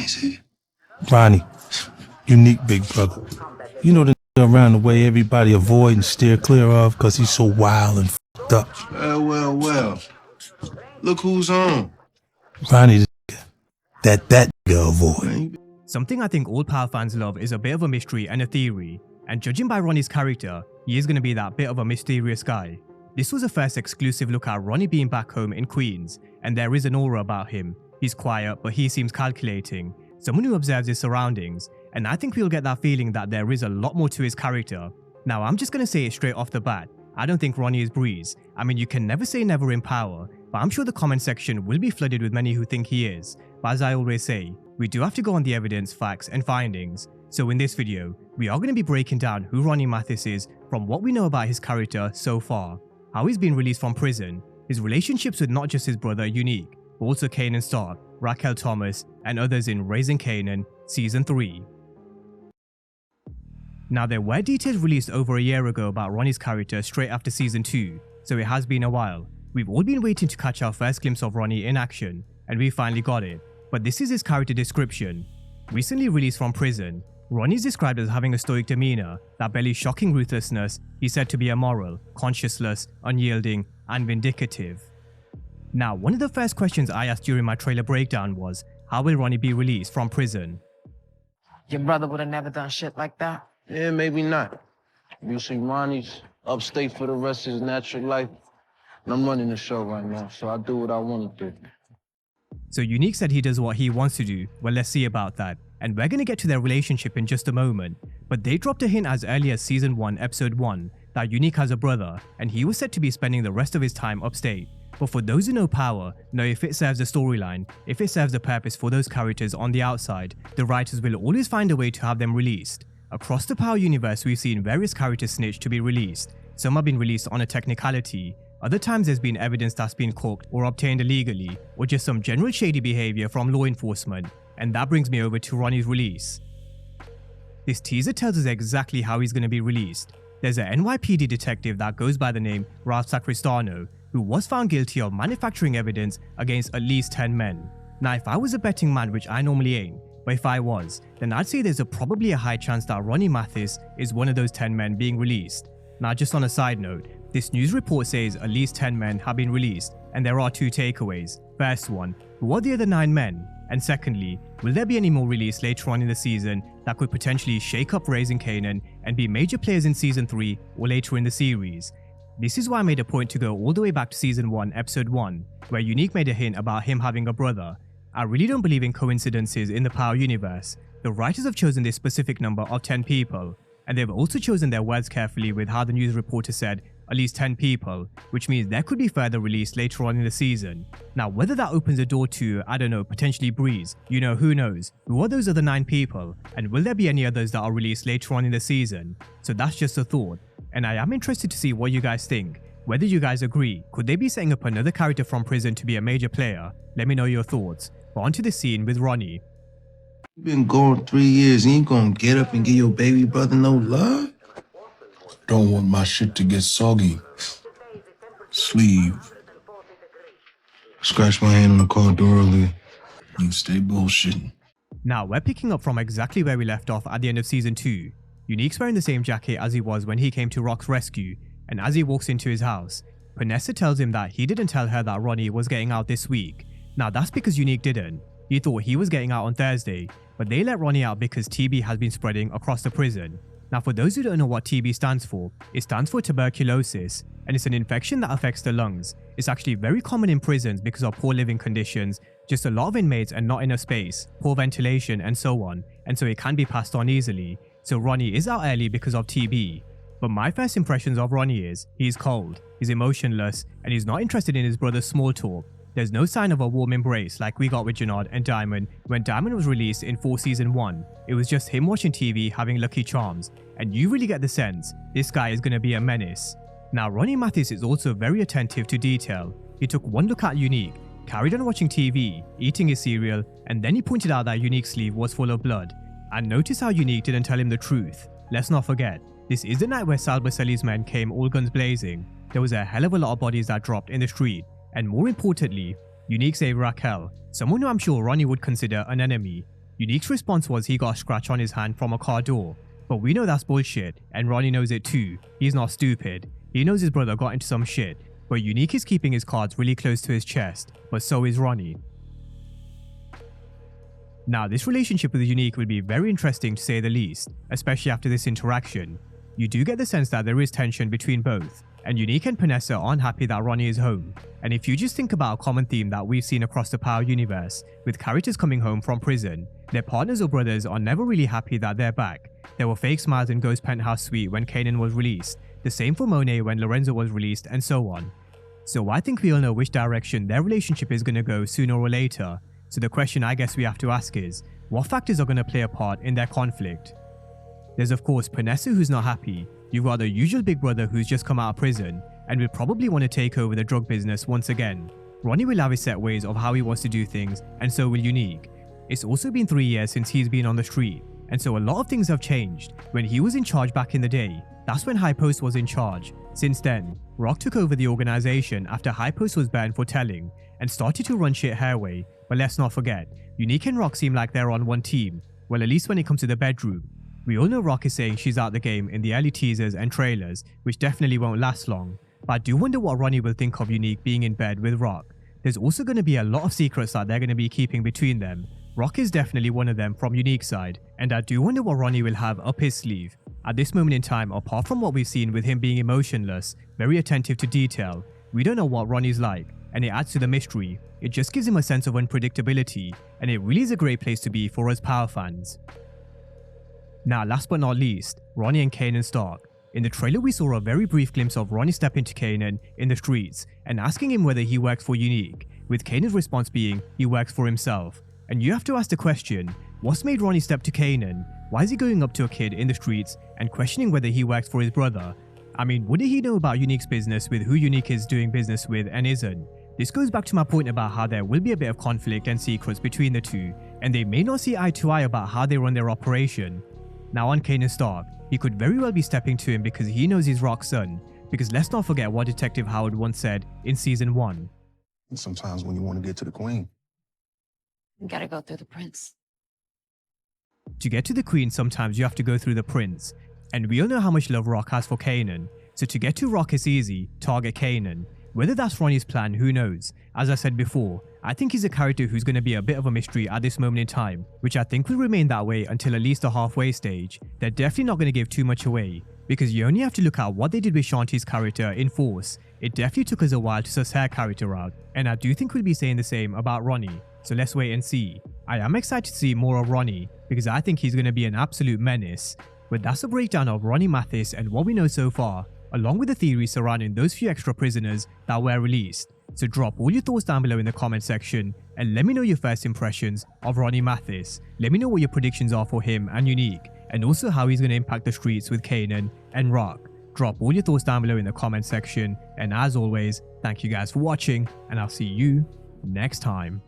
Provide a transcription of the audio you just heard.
is it? Ronnie, Unique big brother. You know the nigga around the way everybody avoid and steer clear of because he's so wild and f***ed up. Well. Look who's on. Ronnie the nigga that nigga avoid. Something I think all Power fans love is a bit of a mystery and a theory, and judging by Ronnie's character, he is going to be that bit of a mysterious guy. This was the first exclusive look at Ronnie being back home in Queens, and there is an aura about him. He's quiet, but he seems calculating, someone who observes his surroundings, and I think we'll get that feeling that there is a lot more to his character. Now I'm just going to say it straight off the bat, I don't think Ronnie is Breeze. I mean, you can never say never in Power, but I'm sure the comment section will be flooded with many who think he is. But as I always say, we do have to go on the evidence, facts and findings. So in this video, we are going to be breaking down who Ronnie Mathis is from what we know about his character so far, how he's been released from prison, his relationships with not just his brother Unique, but also Kanan Stark, Raquel Thomas and others in Raising Kanan Season 3. Now there were details released over a year ago about Ronnie's character straight after Season 2, so it has been a while. We've all been waiting to catch our first glimpse of Ronnie in action, and we finally got it. But this is his character description. Recently released from prison, Ronnie is described as having a stoic demeanor that bellies shocking ruthlessness. He's said to be immoral, conscienceless, unyielding, and vindictive. Now, one of the first questions I asked during my trailer breakdown was, how will Ronnie be released from prison? Your brother would have never done shit like that. Yeah, maybe not. You see, Ronnie's upstate for the rest of his natural life. And I'm running the show right now, so I do what I want to do. So Unique said he does what he wants to do. Well, let's see about that. And we're gonna get to their relationship in just a moment. But they dropped a hint as early as Season 1, Episode 1, that Unique has a brother, and he was said to be spending the rest of his time upstate. But for those who know Power, know if it serves the storyline, if it serves the purpose for those characters on the outside, the writers will always find a way to have them released. Across the Power universe, we've seen various characters snitch to be released. Some have been released on a technicality. Other times there's been evidence that's been cooked or obtained illegally, or just some general shady behavior from law enforcement. And that brings me over to Ronnie's release. This teaser tells us exactly how he's going to be released. There's an NYPD detective that goes by the name Ralph Sacristano, who was found guilty of manufacturing evidence against at least 10 men. Now if I was a betting man, which I normally ain't, but if I was, then I'd say there's probably a high chance that Ronnie Mathis is one of those 10 men being released. Now just on a side note, this news report says at least 10 men have been released, and there are two takeaways. First one, who are the other 9 men? And secondly, will there be any more released later on in the season that could potentially shake up Raising Kanan and be major players in Season 3 or later in the series? This is why I made a point to go all the way back to Season 1, Episode 1, where Unique made a hint about him having a brother. I really don't believe in coincidences in the Power universe. The writers have chosen this specific number of 10 people, and they've also chosen their words carefully with how the news reporter said at least 10 people, which means there could be further released later on in the season. Now whether that opens a door to, I don't know, potentially Breeze, you know, who knows, who are those other 9 people, and will there be any others that are released later on in the season? So that's just a thought, and I am interested to see what you guys think. Whether you guys agree, could they be setting up another character from prison to be a major player? Let me know your thoughts. But onto the scene with Ronnie. You been gone 3 years and you gonna get up and give your baby brother no love? Don't want my shit to get soggy. Sleeve. Scratched my hand on the car door earlier. You stay bullshitting. Now we're picking up from exactly where we left off at the end of Season 2. Unique's wearing the same jacket as he was when he came to Rock's rescue, and as he walks into his house, Vanessa tells him that he didn't tell her that Ronnie was getting out this week. Now that's because Unique didn't. He thought he was getting out on Thursday, but they let Ronnie out because TB has been spreading across the prison. Now for those who don't know what TB stands for, it stands for tuberculosis, and it's an infection that affects the lungs. It's actually very common in prisons because of poor living conditions, just a lot of inmates and not enough space, poor ventilation and so on, and so it can be passed on easily. So Ronnie is out early because of TB. But my first impressions of Ronnie is, he's cold, he's emotionless, and he's not interested in his brother's small talk. There's no sign of a warm embrace like we got with Jannard and Diamond when Diamond was released in 4 Season 1. It was just him watching TV having Lucky Charms, and you really get the sense this guy is going to be a menace. Now Ronnie Mathis is also very attentive to detail. He took one look at Unique, carried on watching TV, eating his cereal, and then he pointed out that Unique's sleeve was full of blood. And notice how Unique didn't tell him the truth. Let's not forget, this is the night where Sal Baselli's men came all guns blazing. There was a hell of a lot of bodies that dropped in the street. And more importantly, Unique saved Raquel, someone who I'm sure Ronnie would consider an enemy. Unique's response was he got a scratch on his hand from a car door, but we know that's bullshit, and Ronnie knows it too. He's not stupid. He knows his brother got into some shit, but Unique is keeping his cards really close to his chest, but so is Ronnie. Now, this relationship with Unique will be very interesting to say the least, especially after this interaction. You do get the sense that there is tension between both, and Unique and Panessa aren't happy that Ronnie is home. And if you just think about a common theme that we've seen across the Power universe, with characters coming home from prison, their partners or brothers are never really happy that they're back. There were fake smiles in Ghost Penthouse Suite when Kanan was released, the same for Monet when Lorenzo was released, and so on. So I think we all know which direction their relationship is going to go sooner or later. So the question I guess we have to ask is, what factors are going to play a part in their conflict? There's of course Panessa, who's not happy. You've got the usual big brother who's just come out of prison and will probably want to take over the drug business once again. Ronnie will have his set ways of how he wants to do things, and so will Unique. It's also been 3 years since he's been on the street, and so a lot of things have changed. When he was in charge back in the day, that's when High Post was in charge. Since then, Rock took over the organization after High Post was banned for telling and started to run shit her way. But let's not forget, Unique and Rock seem like they're on one team. Well, at least when it comes to the bedroom. We all know Rock is saying she's out the game in the early teasers and trailers, which definitely won't last long. But I do wonder what Ronnie will think of Unique being in bed with Rock. There's also going to be a lot of secrets that they're going to be keeping between them. Rock is definitely one of them from Unique's side, and I do wonder what Ronnie will have up his sleeve. At this moment in time, apart from what we've seen with him being emotionless, very attentive to detail, we don't know what Ronnie's like, and it adds to the mystery. It just gives him a sense of unpredictability, and it really is a great place to be for us Power fans. Now, last but not least, Ronnie and Kanan Stark. In the trailer, we saw a very brief glimpse of Ronnie stepping to Kanan in the streets and asking him whether he works for Unique, with Kanan's response being he works for himself. And you have to ask the question, what's made Ronnie step to Kanan? Why is he going up to a kid in the streets and questioning whether he works for his brother? I mean, wouldn't he know about Unique's business with who Unique is doing business with and isn't? This goes back to my point about how there will be a bit of conflict and secrets between the two, and they may not see eye to eye about how they run their operation. Now on Kanan Stark, he could very well be stepping to him because he knows he's Rock's son, because let's not forget what Detective Howard once said in season 1. Sometimes when you want to get to the queen, You gotta go through the prince. To get to the Queen, sometimes you have to go through the Prince, and we all know how much love Rock has for Kanan, so to get to Rock is easy, target Kanan. Whether that's Ronnie's plan, who knows? As I said before, I think he's a character who's going to be a bit of a mystery at this moment in time, which I think will remain that way until at least the halfway stage. They're definitely not going to give too much away, because you only have to look at what they did with Shanti's character in Force. It definitely took us a while to suss her character out, and I do think we'll be saying the same about Ronnie, so let's wait and see. I am excited to see more of Ronnie, because I think he's going to be an absolute menace. But that's a breakdown of Ronnie Mathis and what we know so far, along with the theories surrounding those few extra prisoners that were released. So drop all your thoughts down below in the comment section and let me know your first impressions of Ronnie Mathis. Let me know what your predictions are for him and Unique, and also how he's going to impact the streets with Kanan and Rock. Drop all your thoughts down below in the comment section, and as always, thank you guys for watching, and I'll see you next time.